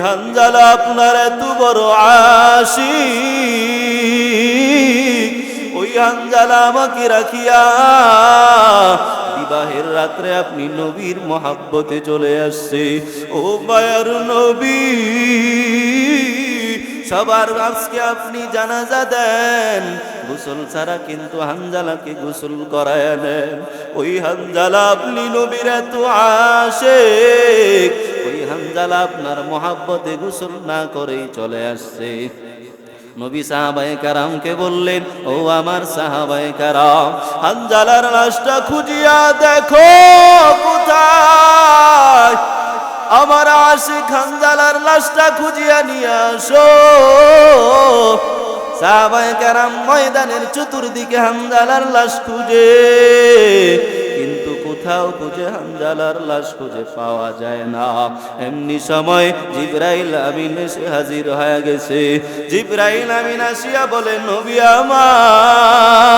হানজালা আপনার এত বড় আশিক, ওই হানজালা আমাকে রাখিয়া বিবাহের রাত্রে আপনি নবীর মহাব্বতে চলে আসছে। ও মায়ার নবী, সবার আজকে আপনি জানাজা দেন, গোসল ছাড়া কিন্তু হানজালাকে গোসল করায় নেন। ওই হানজালা আপনি নবীর এত আশিক, ওই হানজালা আপনার মহাব্বতে গোসল না করেই চলে আসছে। নবী সাহাবায়ে কেরামকে বললেন, ও আমার সাহাবায়ে কেরাম, হানজালার লাশটা খুঁজিয়া দেখো কোথায়, আমার আশিক হানজালার লাশটা খুঁজিয়া নিয়ে আসো। সাহাবায়ে কেরাম ময়দানের চতুর্দিকে হানজালার লাশ খুঁজে, কিন্তু কোথাও খুঁজে হানজালার লাশ খুঁজে পাওয়া যায় না। এমনি সময় জিবরাইল আমিন এসে হাজির হয়ে গেছে। জিবরাইল আমিন আসিয়া বলে, নবী আমার,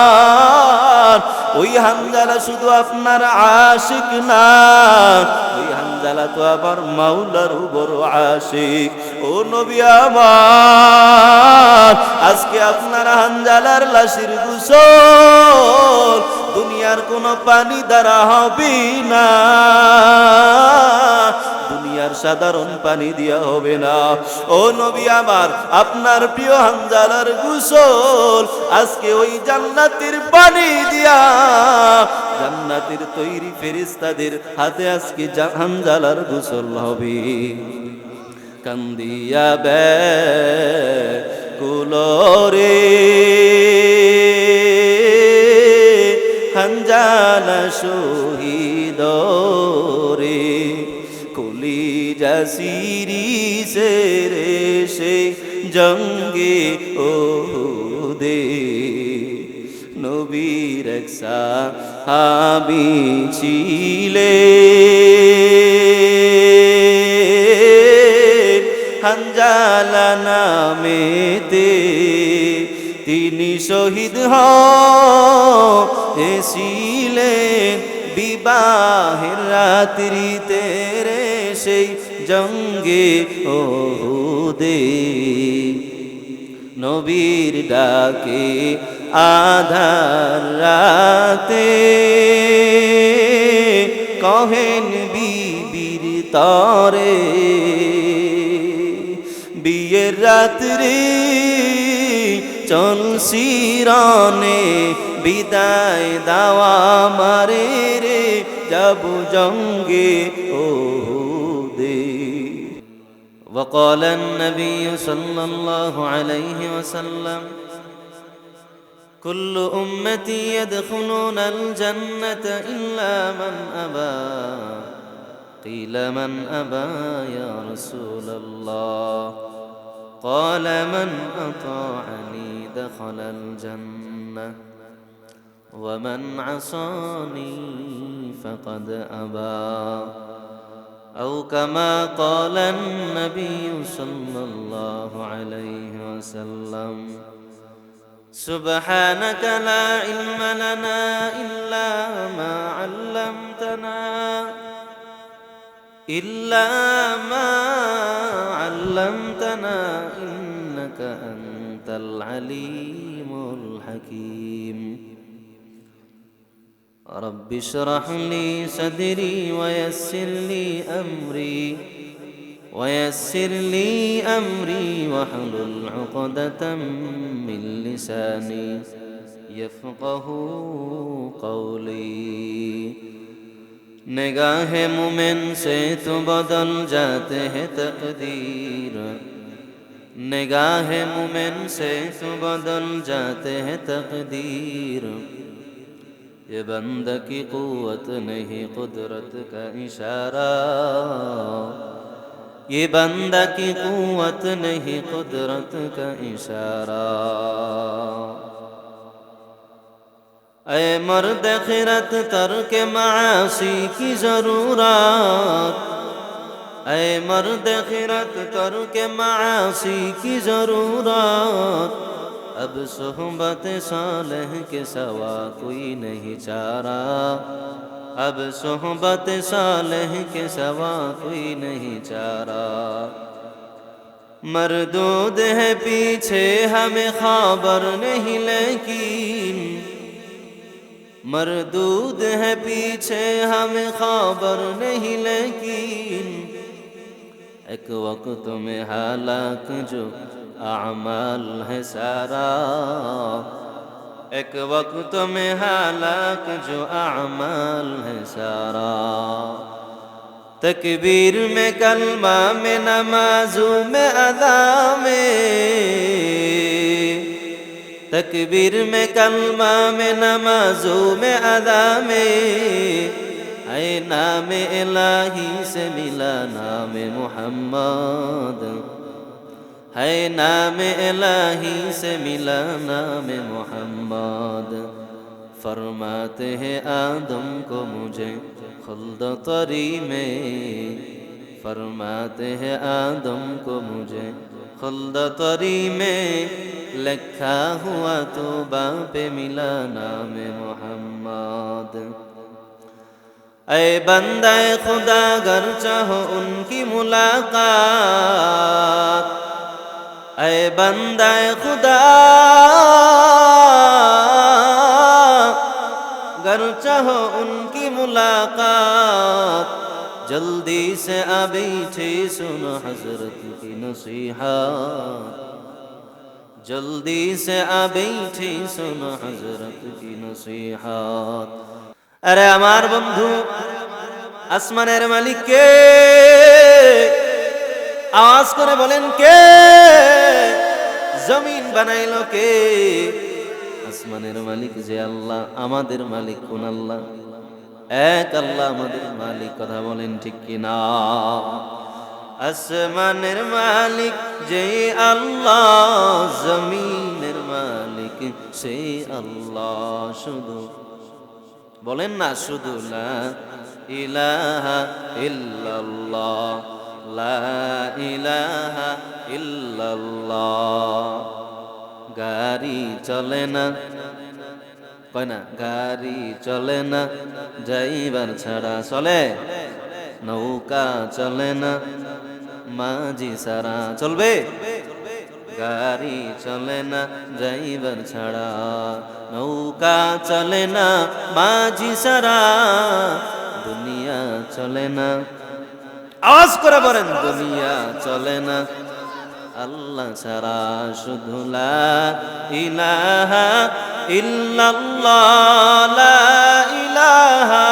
ওই হানজালা শুধু আপনার আশিক না, ওই হানজালা তো আবার মাওলার বড় আশিক। ও নবী আমার, আজকে আপনার হানজালার লাশের গোসল দুনিয়ার কোনো পানি দ্বারা হবে না, দুনিয়ার সাধারণ পানি দিয়া হবে না। ও নবী আমার, আপনার প্রিয় হানজালার গোসল আজকে ওই জান্নাতের পানি দিয়া, জান্নাতের তৈরি ফেরেশতাদের হাতে আজকে হানজালার গোসল হবে। কান্দিয়া গুলোরে হানজালা শহীদ রে, কলিজা সিরিসে রে সে জঙ্গে ওহুদে, নবীর এক সাহাবী ছিলেন হানজালা নামেতে, তিনি শহীদ হয়েছিলেন বিবাহের রাত্রিতে রে সেই জঙ্গে ওহুদে। নবীর ডাকে আধার রাতে কহেন বিবির তরে, বিয়ের রাত্রি চল শিরনে বিদায় দাওয়া মারে রে, যাব জঙ্গে ওহুদে। وقال النبي صلى الله عليه وسلم كل أمتي يدخلون الجنة إلا من أبى، قيل من أبى يا رسول الله؟ قال من أطاعني دخل الجنة ومن عصاني فقد أبى، أو كما قال النبي صلى الله عليه وسلم سبحانك لا علم لنا إلا ما علمتنا إنك أنت العليم الحكيم. رب اشرح لي صدري ويسر لي أمري واحلل عقدة من لساني يفقه قولي. निगाह मोमिन से तो बदल जाते हैं तकदीर, निगाह मोमिन से तो बदल जाते हैं तकदीर, ये बंदा की कुव्वत नहीं कुदरत का इशारा, ये बंदा की कुव्वत नहीं कुदरत का इशारा। ऐ मर्द खिरत तर्क मासी की ज़रूरत, ऐ मर्द खिरत तर्क मासी की ज़रूरत, अब सोहबत सालेह के सवा कोई नहीं चारा, अब सोहबत सालेह के सवा कोई नहीं चारा। मरदूद है पीछे हमें खबर नहीं लेकिन, मरदूद है पीछे हमें खबर नहीं लेकिन, एक वक्त में हालाक जो आमाल है सारा, एक वक्त में हालाक जो आमाल है सारा। तकबीर में कलमा में नमाजों में अदा में, तकबीर में कलमा में नमाजों में अदा में, ऐ नाम इलाही से मिला नाम मोहम्मद, है नाम इलाही से मिला नाम मोहम्मद। फरमाते हैं आदम को मुझे खुल्द तरी में, फरमाते हैं आदम को मुझे खुल्द तरी में, लिखा हुआ तो बापे मिला नाम मोहम्मद। ऐ बंदे खुदा अगर चाहो उनकी मुलाकात, ऐ बंदे खुदा अगर चाहो उनकी मुलाकात, जल्दी से आ बैठे सुनो हजरत की नसीहत, जल्दी से आ बैठे सुनो हजरत की नसीहत। अरे আমার বন্ধু আসমানের মালিক কে? আওয়াজ করে বলেন কে? জমিন বানাইলো কে? আসমানের মালিক যে আল্লাহ, আমাদের মালিক কোন আল্লাহ? এক আল্লাহ আমাদের মালিক, কথা বলেন ঠিক কিনা? আসমানের মালিক যে আল্লাহ, জমিনের মালিক সে আল্লাহ। শুধু বলেন না, শুধু লা ইলাহা ইল্লাল্লাহ, লা ইলাহা ইল্লাল্লাহ। গাড়ি চলে না, কয় না গাড়ি চলে না ড্রাইভার ছাড়া, চলে? নৌকা চলে না মাঝি ছাড়া, চলবে? গাড়ি চলে না ড্রাইভার ছাড়া, নৌকা চলে না মাঝি ছাড়া, দুনিয়া চলে না, আওয়াজ করে বলেন, দুনিয়া চলে না আল্লাহ ছাড়া। শুধু লা ইলাহা ইল্লাল্লাহ, লা ইলাহা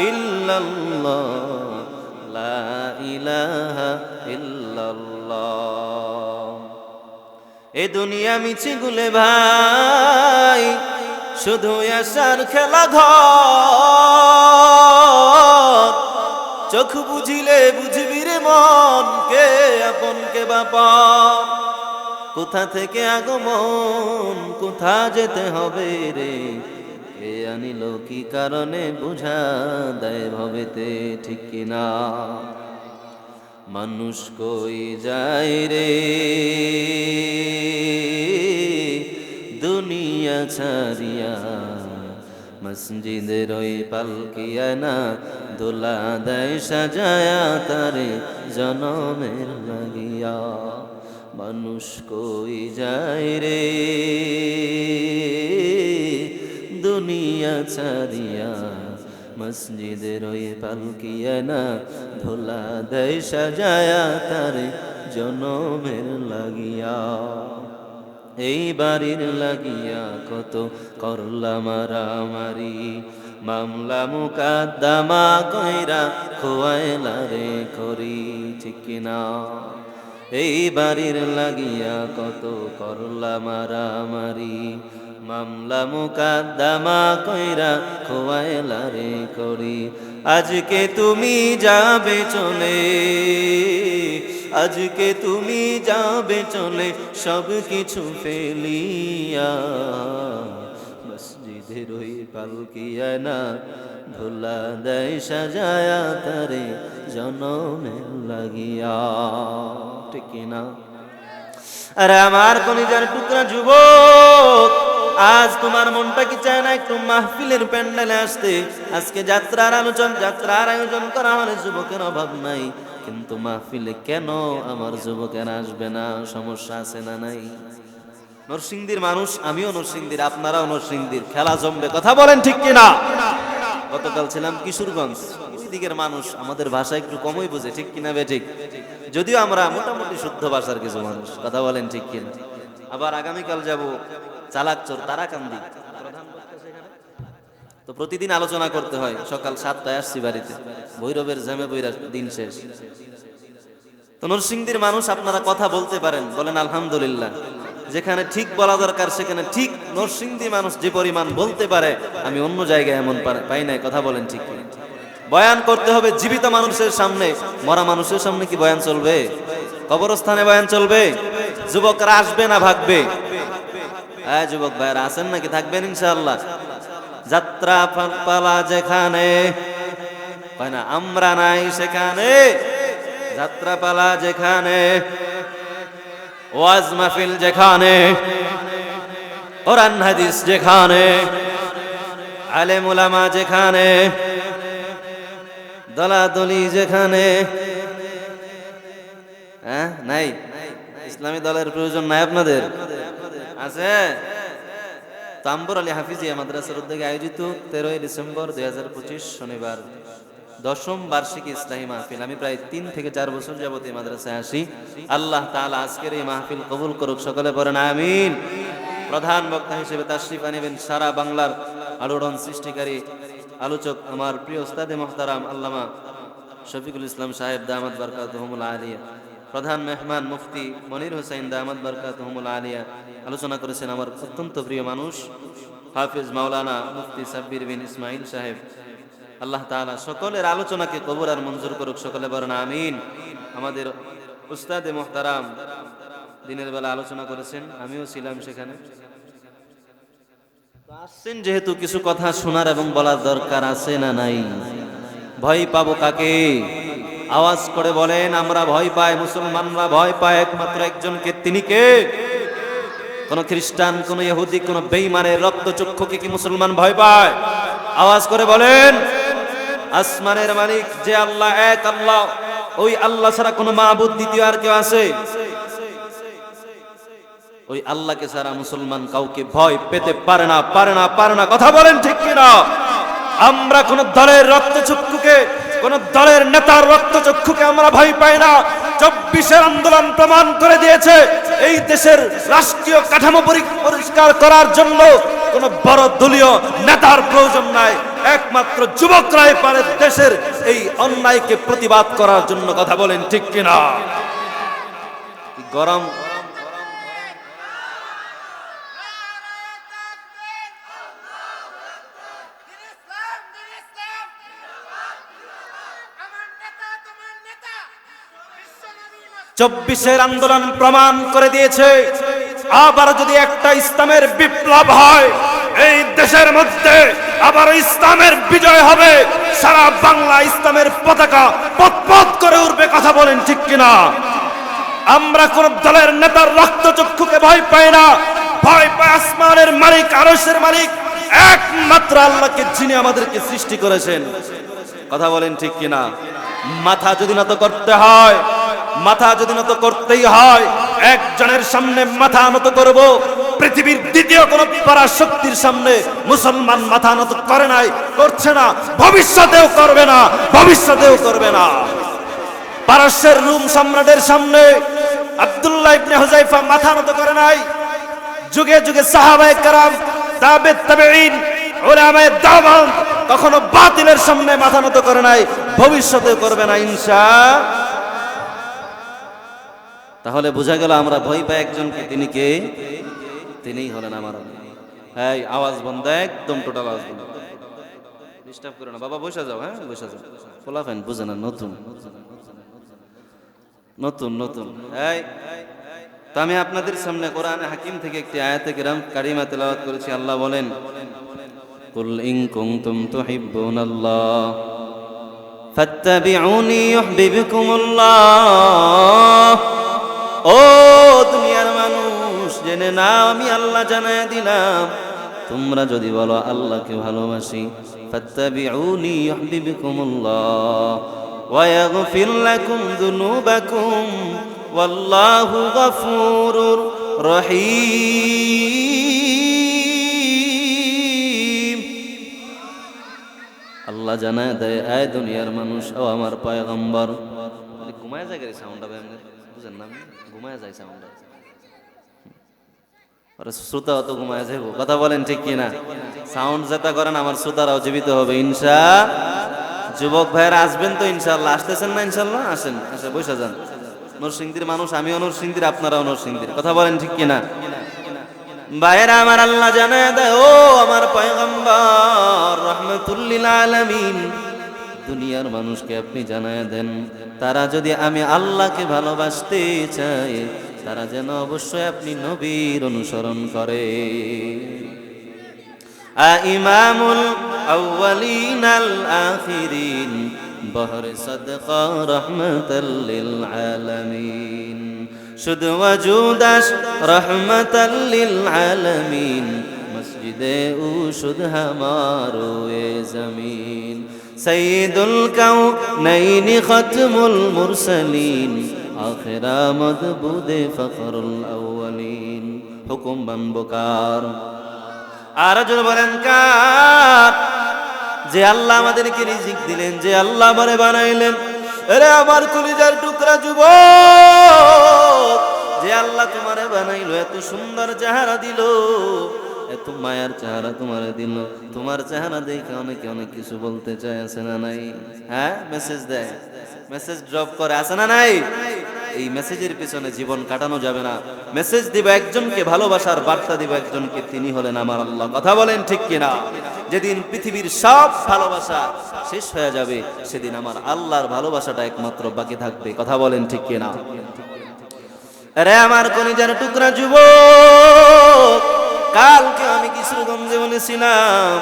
ইল্লাল্লাহ, লা ইলাহা ইল্লাল্লাহ। এ দুনিয়া মিছে গুলে ভাই, শুধু আশার খেলা ঘর, চোখ বুঝিলে বুঝবি রে মন, কে আপন কে বাপন, কোথা থেকে আগমন, কোথা যেতে হবে রে, কে আনিল কি কারণে বুঝা দেয় ভবেতে, ঠিক কিনা? মানুষ কই যায় রে দুনিয়া ছাড়িয়া, মসজিদের ওই পালকিয়া না দোলা দেয় সাজায়া তারে জনমের লাগিয়া। মানুষ কই যায় রে দুনিয়া ছাড়িয়া, মসজিদের ওই পালকিয়া না ধোলা দেয় সাজায়া তারে জনমের লাগিয়া। এই বাড়ির লাগিয়া কত করলাম মারামারি, মামলা মুকাদ্দমা কইরা খোয়াইলা রে করি, ঠিক কিনা? এই বাড়ির লাগিয়া কত করলাম মারামারি, মামলা মুকাদ্দমা কইরা খোয়াইলা রে করি। আজকে তুমি যাবে চলে, আজকে তুমি যাবে চলে সব কিছু ফেলিয়া, মসজিদের ওই পালকিয়া না ধুলা দেয় সাজায়া তারে জনমের লাগিয়া, ঠিক না? আরে আমার কলিজার টুকরা যুবক, আজ তোমার মনটা কি চায় না একটু মাহফিলের প্যান্ডেলে আসতে? আজকে যাত্রার আয়োজন করা হলে যুবকের অভাব নাই, কিন্তু মাহফিলে কেন আমার যুবকেরা আসবে না? সমস্যা আছে না নাই? নরসিংদীর মানুষ, আমিও নরসিংদীর, আপনারাও নরসিংদীর, খেলা জমবে, কথা বলেন ঠিক কিনা? গতকাল ছিলাম কিশোরগঞ্জ, ওই দিকের মানুষ আমাদের ভাষা একটু কমই বোঝে, ঠিক কিনা বে ঠিক? যদিও আমরা মোটামুটি শুদ্ধ ভাষার কিছু মানুষ, কথা বলেন ঠিক কিনা? আবার আগামীকাল যাব চালাকচর তারাকান্দি, তো প্রতিদিন আলোচনা করতে হয়। সকাল 7টায় আসছি বাড়িতে, ভৈরবের জ্যামে বইরা দিন শেষ। তো নরসিংদীর মানুষ আপনারা কথা বলতে পারেন, বলেন আলহামদুলিল্লাহ। যেখানে ঠিক বলা দরকার সেখানে ঠিক নরসিংদী মানুষ যে পরিমাণ বলতে পারে, আমি অন্য জায়গায় এমন পাই নাই, কথা বলেন ঠিক কি? বয়ান করতে হবে জীবিত মানুষের সামনে, মরা মানুষের সামনে কি বয়ান চলবে? কবরস্থানে বয়ান চলবে? যুবকরা আসবে না ভাগবে? হ্যাঁ যুবক ভাইরা আছেন নাকি? থাকবেন ইনশাআল্লাহ। যাত্রা পালা যেখানে, কয় না আমরা নাই সেখানে, যাত্রা পালা যেখানে, ওয়াজ মাহফিল যেখানে, কোরআন হাদিস যেখানে, আলেম উলামা যেখানে, দলাদলি যেখানে, হ্যাঁ নাই? ইসলামী দলের প্রয়োজন নাই আপনাদের? আছে? তাম্বর আলী হাফিজিয়া মাদ্রাসার উদ্যোগে আয়োজিত 13ই ডিসেম্বর 2025 শনিবার 10ম বার্ষিকী ইসলামী মাহফিল। আমি প্রায় 3 থেকে 4 বছর যাবত এই মাদ্রাসায় আসি। আল্লাহ তাআলা আজকের এই মাহফিল কবুল করুক, সকলে পড়েন আমিন। প্রধান বক্তা হিসেবে তাশরিফ আনিবেন সারা বাংলার আলোড়ন সৃষ্টিকারী আলোচক আমার প্রিয় উস্তাদে মুহতারাম আল্লামা শফিকুল ইসলাম সাহেব দামাত বারকাতুহুমুল আলিয়া। প্রধান মেহমান মুফতি মনির হোসেন দামাত বারকাতুহুমুল আলিয়া। আলোচনা করেছেন আমার অত্যন্ত প্রিয় মানুষ হাফিজ মাওলানা মুফতি সাব্বির বিন ইসমাইল সাহেব। আল্লাহ তাআলা সকলের আলোচনাকে কবুল আর মঞ্জুর করুক, সকলে বলেন আমিন। আমাদের উস্তাদে মুহতারাম দিনের বেলা আলোচনা করেছেন, আমিও ছিলাম সেখানে। আসছেন যেহেতু কিছু কথা শোনার এবং বলার দরকার আছে না নাই? ভয় পাবো কাকে? আওয়াজ করে বলেন। আমরা ভয় পাই, মুসলমানরা ভয় পায় একমাত্র একজনকে, তিনি কে? কোন খ্রিস্টান, কোন ইহুদি, কোন বেঈমানের রক্তচক্ষুকে কি মুসলমান ভয় পায়? আওয়াজ করে বলেন। আসমানের মালিক যে আল্লাহ, এক আল্লাহ, ওই আল্লাহ ছাড়া কোনো মাবুদ দ্বিতীয় আর কেউ আছে? ওই আল্লাহকে ছাড়া মুসলমান কাউকে ভয় পেতে পারে না, পারে না, পারে না, কথা বলেন ঠিক কিনা? আমরা কোন দলের রক্তচক্ষুকে, কোন দলের নেতার রক্তচক্ষুকে আমরা ভয় পাই না। 24-এর আন্দোলন প্রমাণ করে দিয়েছে এই দেশের রাষ্ট্রীয় কাঠামো পরিষ্কার করার জন্য কোন বড় দলীয় নেতার প্রয়োজন নাই, একমাত্র যুবকরাই পারে দেশের এই অন্যায়কে প্রতিবাদ করার জন্য, কথা বলেন ঠিক কিনা? গরম চব্বিশের আন্দোলন প্রমাণ করে দিয়েছে, আবার যদি একটা ইসলামের বিপ্লব হয় এই দেশের মধ্যে, আবার ইসলামের বিজয় হবে, সারা বাংলা ইসলামের পতাকা পথ করে উঠবে, কথা বলেন ঠিক কিনা? আমরা কোন দলের নেতার রক্তচক্ষুকে ভয় পাই না, ভয় পায় আসমানের মালিক, আরশের মালিক একমাত্র আল্লাহকে, যিনি আমাদেরকে সৃষ্টি করেছেন, কথা বলেন ঠিক কিনা? মাথা যদি নত করতে হয়, মাথা যদি নত করতেই হয়, একজনের সামনে মাথা নত করব, পৃথিবীর দ্বিতীয় কোন পরাশক্তির সামনে মুসলমান মাথা নত করে নাই, করছে না, ভবিষ্যতেও করবে না, ভবিষ্যতেও করবে না। পারস্যের রোম সম্রাটের সামনে আব্দুল্লাহ ইবনে হুযায়ফা মাথা নত করে নাই, যুগে যুগে সাহাবায়ে কেরাম, তাবেঈন, তাবেঈন, উলামায়ে দাওয়াত কখনো বাতিলের সামনে মাথা নত করে নাই, ভবিষ্যতেও করবে না ইনশাআল্লাহ। তাহলে বোঝা গেল আমরা ভয় পাই একজনকে, তিনি কে? তিনিই হলেন আমার। এই আওয়াজ বন্ধ, একদম টোটাল আওয়াজ বন্ধ, ডিস্টার্ব করো না বাবা, বসে যাও, হ্যাঁ বসে যাও, খোলা ফ্যান বুঝে না, নতুন নতুন নতুন। এই তো আমি আপনাদের সামনে কোরআন হাকিম থেকে একটি আয়াতে কারিমা তেলাওয়াত করেছি। আল্লাহ বলেন, কুল ইন কুনতুম তুহিব্বুনাল্লাহ ফাত্তাবিউনি ইউহিব্বুকুমুল্লাহ। ও দুনিয়ার মানুষ, জেনে নাও আমি আল্লাহ জানায় দিলাম, তোমরা যদি বলো আল্লাহকে ভালোবাসি, ফাত্তাবিউনি ইউহিব্বুকুমুল্লাহ, ويغفر لكم ذنوبكم والله غفور رحيم আল্লাহ জানায় দেয়, আয় দুনিয়ার মানুষ ও আমার পয়গম্বর। ঘুমায় যায় সাউন্ড হবে, বুঝেন না? ঘুমায় যায় সাউন্ড, শ্রোতা অত ঘুমায় যাইব। কথা বলেন ঠিক কিনা? সাউন্ড যেটা করেন আমার শ্রোতারাও জীবিত হবে ইনশা। যুবক ভাইয়েরা আসবেন তো ইনশাল্লাহ? আসতেছেন না ইনশাল্লাহ? আসেন, আসে বসে যান। নরসিংদীর মানুষ, আমিও নরসিংদীর, আপনারাও নরসিংদীর। কথা বলেন ঠিক কিনা? ভাইয়েরা আমার, আল্লাহ জানায় দেয়, ও আমার পয়গম্বর রাহমাতুল লিল আলামিন, দুনিয়ার মানুষকে আপনি জানায় দেন, তারা যদি আমি আল্লাহকে ভালোবাসতে চায় তারা যেন অবশ্যই আপনি নবীর অনুসরণ করে। ইমামুল আউয়ালিন আল আখিরিন বহরে সাদকা রাহমাতাল লিল আলামিন, শুধু ওয়াজুদাস রাহমাতাল লিল আলামিন, মসজিদে উশুদ হামারো এ জমিন, সৈয়দুল কাউনাইন খতমুল মুরসালিন, আখিরা মদবুদে ফখরুল আউয়ালিন। হুকুম মানবো কার? আর যদি বলেন কার? যে আল্লাহ আমাদেরকে রিজিক দিলেন, যে আল্লাহ আমারে বানাইলেন। আরে আমার কলিজার টুকরা যুবক, যে আল্লাহ তোমারে বানাইলো, এত সুন্দর চেহারা দিল, এত মায়ার চেহারা তোমারে দিল, তোমার চেহারা দেখে অনেকে অনেক কিছু বলতে চায়, আছে না নাই? হ্যাঁ, মেসেজ দেয়, মেসেজ ড্রপ করে, আছে না নাই? এই মেসেজের পিছনে জীবন কাটানো যাবে না। মেসেজ দিব একজনকে, ভালোবাসার বার্তা দিব একজনকে, তিনি হলেন আমার আল্লাহ। কথা বলেন ঠিক কিনা? যেদিন পৃথিবীর সব ভালোবাসা শেষ হয়ে যাবে, সেদিন আমার আল্লাহর ভালোবাসাটা একমাত্র বাকি থাকবে। কথা বলেন ঠিক কিনা? আরে আমার কলিজার টুকরা যুবক, কালকে আমি কিশোরগঞ্জে বলেছিলাম,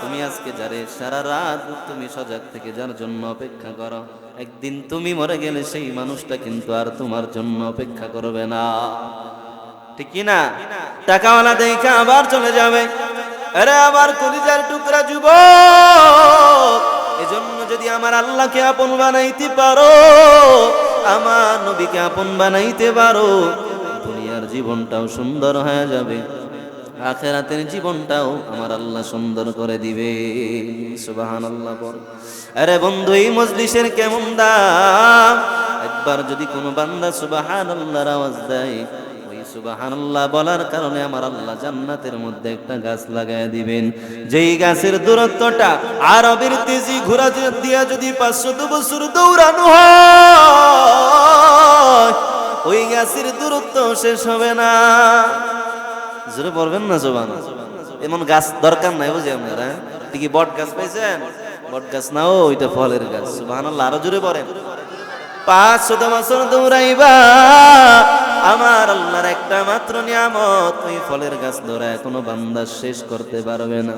তুমি আজকে যারে সারা রাত তুমি সজাগ থেকে যার জন্য অপেক্ষা করো, একদিন তুমি মরে গেলে সেই মানুষটা কিন্তু আর তোমার জন্য অপেক্ষা করবে না। ঠিক কি না? টাকাওয়ালা দেখা আবার চলে যাবে। আরে আমার কলিজার টুকরা যুবক, এজন্য যদি আমার আল্লাহকে আপন বানাইতে পারো, আমার নবীকে আপন বানাইতে পারো, দুনিয়ার জীবনটাও সুন্দর হয়ে যাবে, আখিরাতের জীবনটাও আমার আল্লাহ সুন্দর করে দিবে। সুবহানাল্লাহ বল। আরে বন্ধু, এই মজলিসের কেমন দাম! একবার যদি কোনো বান্দা সুবহানাল্লাহর আওয়াজ দেয়, ওই সুবহানাল্লাহ বলার কারণে আমার আল্লাহ জান্নাতের মধ্যে একটা গাছ লাগায় দিবেন, যেই গাছের দূরত্বটা আরবের তেজি ঘোড়া দিয়া যদি 500 বছর দৌড়ানো হয়, ওই গাছের দূরত্ব শেষ হবে না। জোরে পড়বেন না জবান? এমন গাছ দরকার নাই, বুঝি আপনারা? ঠিকই বট গাছ পাইছেন? বট গাছ না, ওইটা ফলের গাছ। সুবহানাল্লাহ, আরো জোরে পড়েন। 500 বছর দৌড়াইবা, আমার আল্লাহর একটা মাত্র নিয়ামত, ওই ফলের গাছ দৌড়ায় কোনো বান্দা শেষ করতে পারবে না।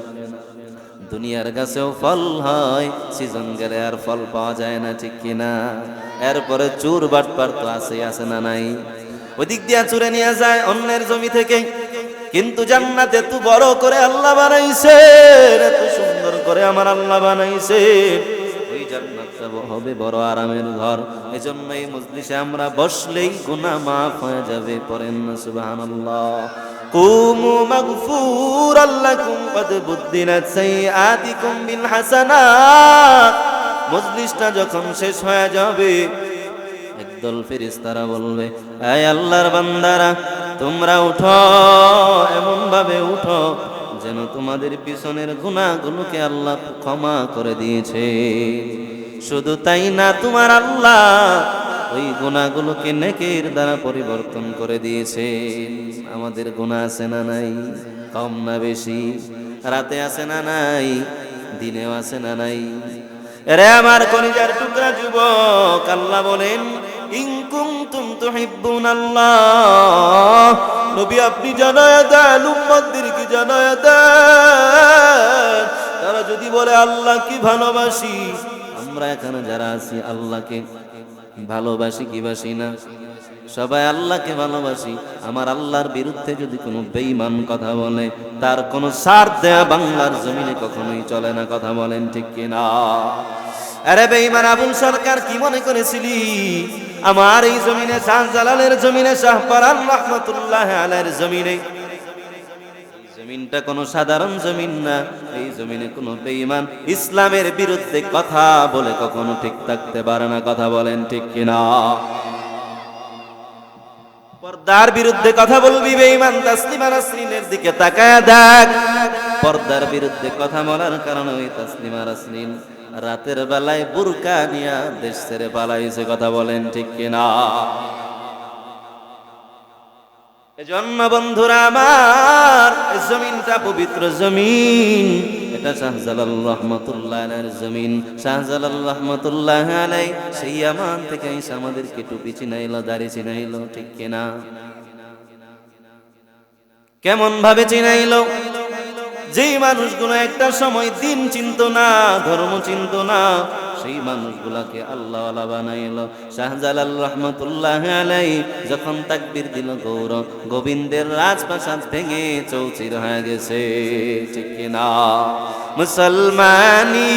দুনিয়ার গাছেও ফল হয়, সিজন গেলে আর ফল পাওয়া যায় না, ঠিক কিনা? এরপরে চুর বাটপার তো আছে না নাই? ওই দিক দিয়া চুরে নিয়ে যায় অন্যের জমি থেকে, কিন্তু জান্নাত এত বড় করে আল্লাহ বানাইছে, এত সুন্দর করে আমার আল্লাহ বানাইছে, ওই জান্নাতটা হবে বড় আরামের ঘর। এজন্য এই মজলিসে আমরা বসলেই গুনাহ মাফ হয়ে যাবে। পড়েন না সুবহানাল্লাহ। কুমু মাগফুরাল লাকুম কদ বুদ্দিনাত সাইয়্যাতিকুম বিল হাসানাত। মজলিসটা যখন শেষ হয়ে যাবে, একদল ফেরেশতারা বলবে, হে আল্লাহর বান্দারা, তোমরা উঠো, এমন ভাবে উঠো যেন তোমাদের পিছনের গুনাহগুলোকে আল্লাহ ক্ষমা করে দিয়েছে। শুধু তাই না, তোমার আল্লাহ ওই গুনাহগুলোকে নেকির দ্বারা পরিবর্তন করে দিয়েছে। আমাদের গুনাহ আছে না নাই? কম না বেশি? রাতে আছে না নাই? দিনেও আছে না নাই? আরে আমার কলিজার টুকরা যুবক, আল্লাহ বলেন, ইন কুনতুম তুহিব্বুনাল্লাহ, নবী আপনি জানায়া দেন, উম্মতদেরকে জানায়া দেন, তারা যদি বলে আল্লাহকে ভালোবাসি, আমরা এখানে যারা আছি আল্লাহকে ভালোবাসি কি বাসি না? সবাই আল্লাহকে ভালোবাসি। আমার আল্লাহর বিরুদ্ধে যদি কোনো বেঈমান কথা বলে, তার কোনো সার দেয়া বাংলার জমিনে কখনোই চলে না। কথা বলেন ঠিক কিনা? আরে বেঈমান আবুল সরকার কি মনে করেছিলি আমার এই জমিনে শাহজালালের জমিনে শাহপরান রহমাতুল্লাহ আলাইহির জমিনে জমিনটা কোনো সাধারণ জমিন না, এই জমিনে কোনো বেঈমান ইসলামের বিরুদ্ধে কথা বলে কখনো ঠিক থাকতে পারে না। কথা বলেন ঠিক কিনা? পর্দার বিরুদ্ধে কথা বলবি বেঈমান তাসলিমা নাসরিনের দিকে তাকায়া দেখ। পর্দার বিরুদ্ধে কথা বলার কারণে ওই তাসলিমা নাসরিন রাতের বেলায় বুরকা নিয়া দেশ ছেড়ে পালাইছে। কথা বলেন ঠিক কিনা? এজন্য বন্ধুরা আমার, এই জমিনটা পবিত্র জমিন, এটা শাহজালাল রহমাতুল্লাহ আলাইহির জমিন। শাহজালাল রহমাতুল্লাহ আলাইহি সেই আমান থেকে এসে আমাদেরকে টুপি চিনাইলো, দাড়ি চিনাইলো, ঠিক কিনা? কেমন ভাবে চিনাইলো? যেই মানুষগুলো একটা সময় দিন চিনত না, ধর্ম চিনত না, সেই মানুষগুলাকে আল্লাহওয়ালা বানাইলো। শাহজালাল রহমাতুল্লাহ আলাইহি যখন তাকবীর দিল, গৌর গোবিন্দের রাজপ্রাসাদ ভেঙে চৌচির হয়ে গেছে, ঠিক কিনা? মুসলমানি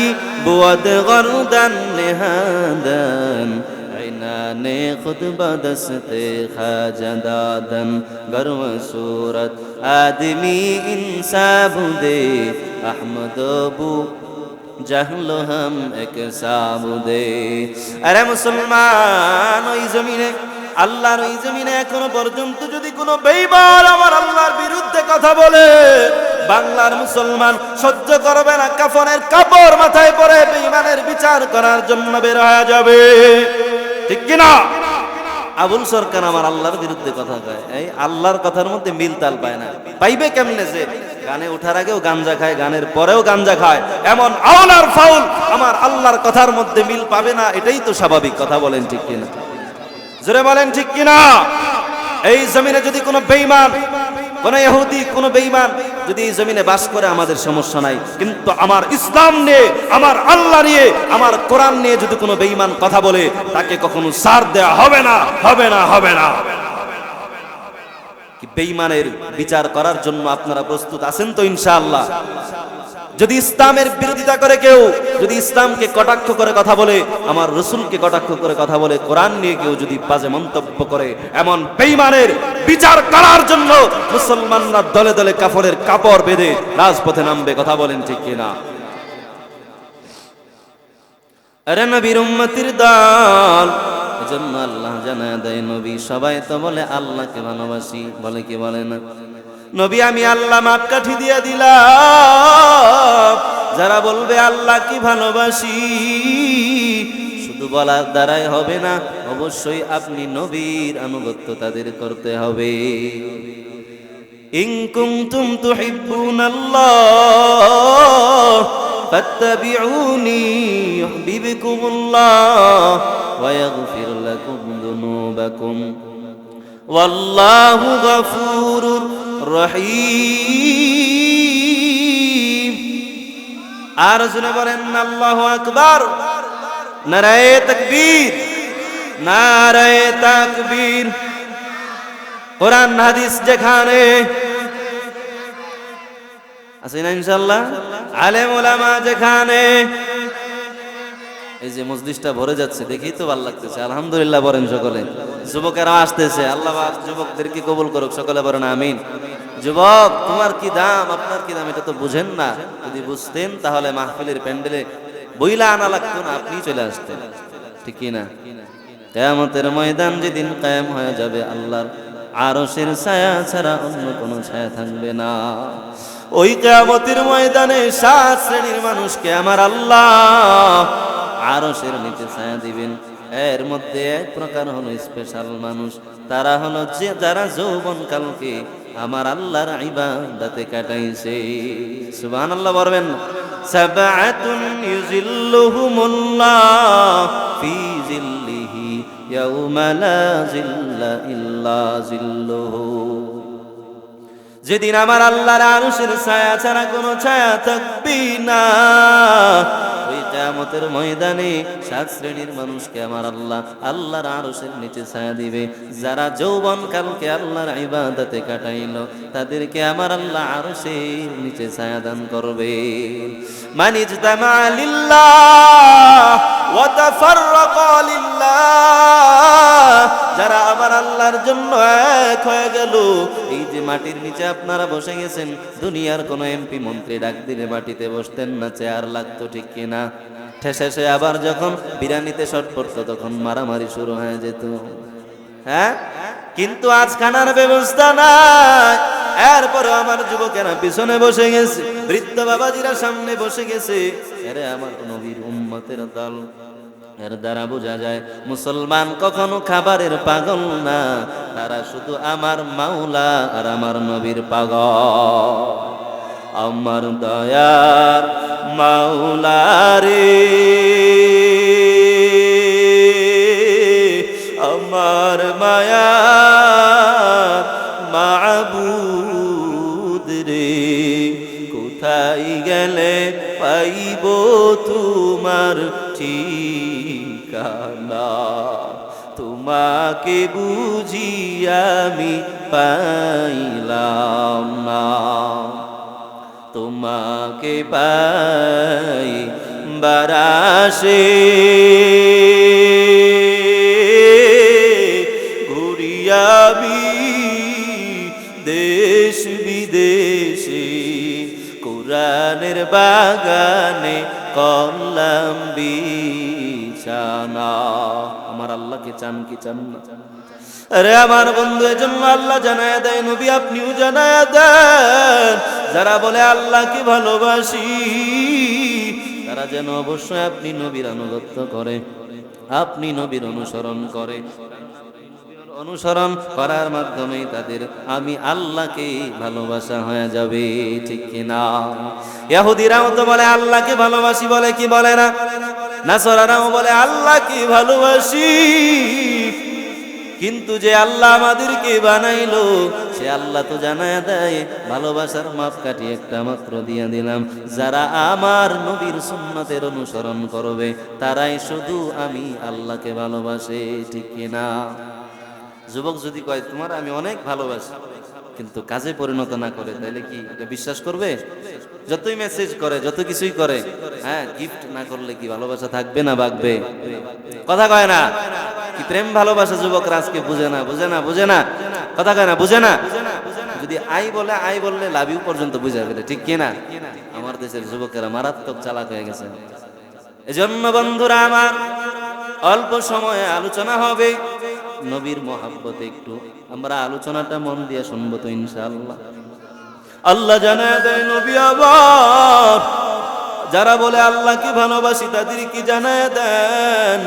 বুয়াদ গরদান নেহাদান আইনানে খুতবা দস্তে খাজা দাদন গর্ব সুরত আদমি ইনসাবুদে আহমদ বু জাহলো হাম এক সাবুদে। আরে মুসলমান, ওই জমিনে আল্লাহর ওই জমিনে এখনো পর্যন্ত যদি কোনো বেঈমান আমার আল্লাহর বিরুদ্ধে কথা বলে, বাংলার মুসলমান সহ্য করবে না, কাফনের কাপড় মাথায় পরে বেঈমানের বিচার করার জন্য বের হয়ে যাবে, ঠিক কিনা? আবুল সরকার আমার আল্লাহর বিরুদ্ধে কথা কয়, এই আল্লাহর কথার মধ্যে মিল তাল পায় না। পাইবে কেমনে? যে গানে ওঠার আগেও গাঞ্জা খায়, গানের পরেও গাঞ্জা খায়, এমন আউল আর ফাউল আমার আল্লাহর কথার মধ্যে মিল পাবে না। এটাই তো স্বাভাবিক। কথা বলেন ঠিক কিনা? জোরে বলেন ঠিক কিনা? এই জমিনে যদি কোনো বেঈমান, কোন ইহুদি, কোন বেঈমান যদি এই জমিনে বাস করে, আমাদের সমস্যা নাই। কিন্তু আমার ইসলাম নিয়ে, আমার আল্লাহ নিয়ে, আমার কোরআন নিয়ে যদি কোনো বেঈমান কথা বলে, তাকে কখনো ছাড় দেওয়া হবে না, হবে না, হবে না। কি বেঈমানের বিচার করার জন্য আপনারা প্রস্তুত আছেন তো ইনশাআল্লাহ? যদি ইসলামের বিরোধিতা করে কেউ, যদি ইসলামকে কটাক্ষ করে কথা বলে, আমার রসুলকে কটাক্ষ করে কথা বলে, কোরআন নিয়ে কেউ যদি বাজে মন্তব্য করে, এমন বেঈমানের বিচার করার জন্য মুসলমানরা দলে দলে কাফনের কাপড় বেঁধে রাজপথে নামবে। কথা বলেন ঠিক কিনা? আরে নবীর উম্মতির দল, এজন্য আল্লাহ জানায় দেয়, নবী সবাই তো বলে আল্লাহকে ভালোবাসি, বলে কি বলে না? নবী আমি আল্লাহ মাপকাঠি দিয়ে দিলাম, যারা বলবে আল্লাহ কি ভালোবাসি, শুধু বলার দ্বারাই হবে না, অবশ্যই আপনি নবীর আনুগত্য তাদের করতে হবে। ইন কুনতুম তুহিব্বুনাল্লাহ ফাত্তাবিউনি ইউহিব্বুকুমুল্লাহ ওয়া ইয়াগফির লাকুম যুনুবাকুম ওয়াল্লাহু গফুরুর রহিম। আর শুনে বলেন আল্লাহু আকবার, নারায়ে তাকবীর, নারায়ে তাকবীর। কোরআন হাদিস যেখানে আছে না ইনশাআল্লাহ, আলেম ওলামা যেখানে, এই যে মজলিসটা ভরে যাচ্ছে, দেখি তো ভালো লাগতেছে। আলহামদুলিল্লাহ বলেন সকলে। যুবকেরা আসতেছে, আল্লাহ যুবকদেরকে কবুল করুক, সকলে বলেন আমিন। যুবক, তোমার কি দাম, আপনার কি দাম, এটা তো বুঝেন না। যদি বুঝতেন তাহলে মাহফিলের প্যান্ডেলে বইলা আনা লাগতো না, আপনি চলে আসতেন, ঠিক কি না? কিয়ামতের ময়দান যেদিন কায়েম হয়ে যাবে, আল্লাহর আরশের ছায়া ছাড়া অন্য কোনো ছায়া থাকবে না। ওই কিয়ামতের ময়দানে 7 শ্রেণীর মানুষকে আমার আল্লাহ আরশের নিচে ছায়া দিবেন। এর মধ্যে এক প্রকার হলো স্পেশাল মানুষ, তারা হলো যে যারা যৌবনকালকে আমার আল্লাহর ইবাদতে কাটাইছে। সুবহানাল্লাহ বলবেন। সাবআতুন ইউজিল্লুহুমুল্লাহ ফি জিল্লিহি ইয়াউমা লা জিল্লা ইল্লা জিল্লুহু। যেদিন আমার আল্লাহর আরশের ছায়া ছাড়া কোনো ছায়া থাকবে না, ওই কিয়ামতের ময়দানে 7 শ্রেণীর মানুষকে আমার আল্লাহ আল্লাহর আরশের নিচে ছায়া দিবে। যারা যৌবনকালকে আল্লাহর ইবাদতে কাটাইলো, তাদেরকে আমার আল্লাহ আরশের নিচে ছায়া দান করবে। মানিজতামা লিল্লাহ ওয়া তাফাররাকা লিল্লাহ, যারা আমার আল্লাহর জন্য এক হয়ে গেল। এই যে মাটির নিচে আপনারা বসে গেছেন, দুনিয়ার কোনো এমপি মন্ত্রী ডাক দিলে মাটিতে বসতেন না, চেয়ার লাগতো, ঠিক কিনা? শেষে আবার যখন বিরানিতে শট পড়তো তখন মারামারি শুরু হয়ে যেত, হ্যাঁ? কিন্তু আজ খানার ব্যবস্থা নাই, এরপরে আমার যুবকেরা পিছনে বসে গেছে, বৃদ্ধ বাবাজিরা সামনে বসে গেছে। আরে আমার নবীর উম্মতের দল। এর দ্বারা বোঝা যায় মুসলমান কখনো খাবারের পাগল না, তারা শুধু আমার মাওলা আর আমার নবীর পাগল। আমার দয়ার মাওলা রে, আমার মায়া মাবুদ রে, কোথায় গেলে পাইব তোমার ঠিকানা, তোমাকে বুঝি আমি পাইলাম না, তোমাকে পাই বারাসে ঘুরিয়াবি দেশ বিদেশে, কোরআনের বাগানে করলাম বিছানা। আমার আল্লাহকে চান কি চান না? আরে আমার বন্ধু, এজন্য আল্লাহ জানায় দেয়, নবী আপনিও জানায় দেন, যারা বলে আল্লাহকে ভালোবাসি তারা যেন অবশ্যই আপনি নবীর আনুগত্য করে, আপনি নবীর অনুসরণ করে। অনুসরণ করার মাধ্যমে তাদের আমি আল্লাহকে ভালোবাসা হয়ে যাবে, ঠিক কিনা? ইহুদিরাও তো বলে আল্লাহকে ভালোবাসি, বলে কি বলে না? নাসারারাও বলে আল্লাহকে ভালোবাসি, কিন্তু যে আল্লাহ আমাদেরকে বানাইলো সে আল্লাহ তো জানায় দেয়, ভালোবাসার মাপকাঠি একটা মাত্র দিয়ে দিলাম, যারা আমার নবীর সুন্নতের অনুসরণ করবে তারাই শুধু আমি আল্লাহকে ভালোবাসে, ঠিক কিনা? যুবক যদি কয় তোমার আমি অনেক ভালোবাসি, কিন্তু কাজে পরিণত না করে, তাহলে কি এটা বিশ্বাস করবে? যতই মেসেজ করে, যত কিছুই করে, হ্যাঁ, গিফট না করলে কি ভালোবাসা থাকবে না বাগবে? কথা কয় না? কি প্রেম ভালোবাসা যুবকরা আজকে বুঝে না, বুঝে না, বুঝে না, কথা কয় না, বুঝে না। যদি আই বলে, আই বললে লাভ ইউ পর্যন্ত বুঝে ফেলে, ঠিক কিনা? আমার দেশের যুবকেরা মারাত্মক চালাক হয়ে গেছে। এজন্য বন্ধুরা আমার, অল্প সময়ে আলোচনা হবে নবীর মহব্বতে, একটু আমরা আলোচনাটা মন দিয়ে শুনবো তো ইনশাআল্লাহ। আল্লাহ জানায় দেয় নবী আবার যারা বলে আল্লাহকে ভালোবাসি তাদেরকে জানায় দেন,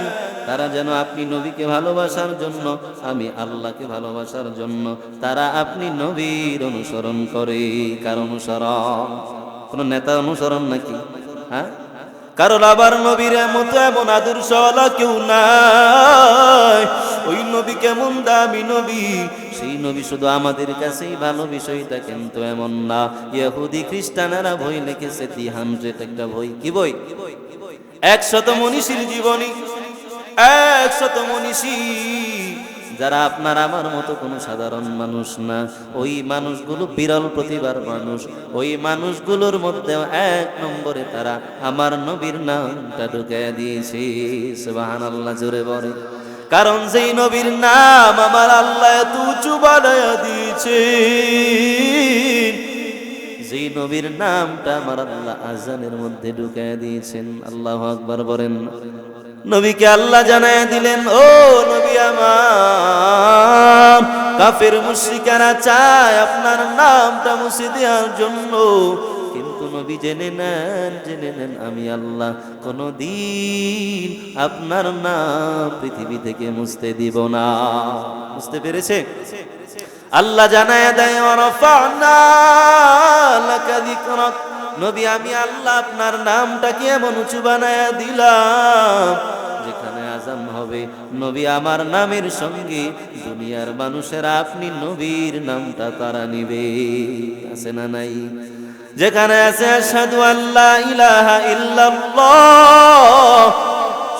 তারা যেন আপনি নবীকে ভালোবাসার জন্য, আমি আল্লাহকে ভালোবাসার জন্য তারা আপনি নবীর অনুসরণ করে। কার অনুসরণ? কোন নেতা অনুসরণ নাকি? হ্যাঁ, কারণ আবার নবীর মতো এমন আদর্শওয়ালা কেউ নাই। ওই নবী কেমন দামি নবী, সেই নবী শুধু আমাদের কাছেই ভালো, বিষয়টা কিন্তু এমন না। ইহুদি খ্রিস্টানেরা বই লিখেছে 300 একটা বই। কি বই? 100 মনীষীর জীবনী, 100 মনীষী, যারা আপনার আমার মতো কোনো সাধারণ মানুষ না। ওই মানুষগুলো বিরল প্রতিভার মানুষ। ওই মানুষগুলোর মধ্যে 1 নম্বরে তারা আমার নবীর নামটা ঢুকিয়ে দিয়েছে। সুবহানাল্লাহ, জোরে বলে। কারণ যেই নবীর নাম আমার আল্লাহ এত উঁচু বানায়া দিয়েছে, যেই নবীর নামটা আমার আল্লাহ আজানের মধ্যে ঢুকিয়ে দিয়েছেন। আল্লাহু আকবার বলেন। নবীকে আল্লাহ জানায়া দিলেন, ও নবী আমার, কাফের মুশরিকেরা চায় আপনার নামটা মুছে দেওয়ার জন্য, কিন্তু নবী জেনে নেন আমি আল্লাহ কোনদিন আপনার নাম পৃথিবী থেকে মুছতে দিব না। বুঝতে পেরেছে? আল্লাহ জানায়া দেয়, ওয়ারাফা'না লাকা যিকরাক, নবী আমি আল্লাহ আপনার নামটাকে এমন উঁচু বানায়া দিলাম, যেখানে আযান হবে নবী আমার নামের সঙ্গে দুনিয়ার মানুষেরা আপনি নবীর নামটা তারা নিবে। আছে না নাই? যেখানে আছে আশহাদু আল্লা ইলাহা ইল্লাল্লাহ,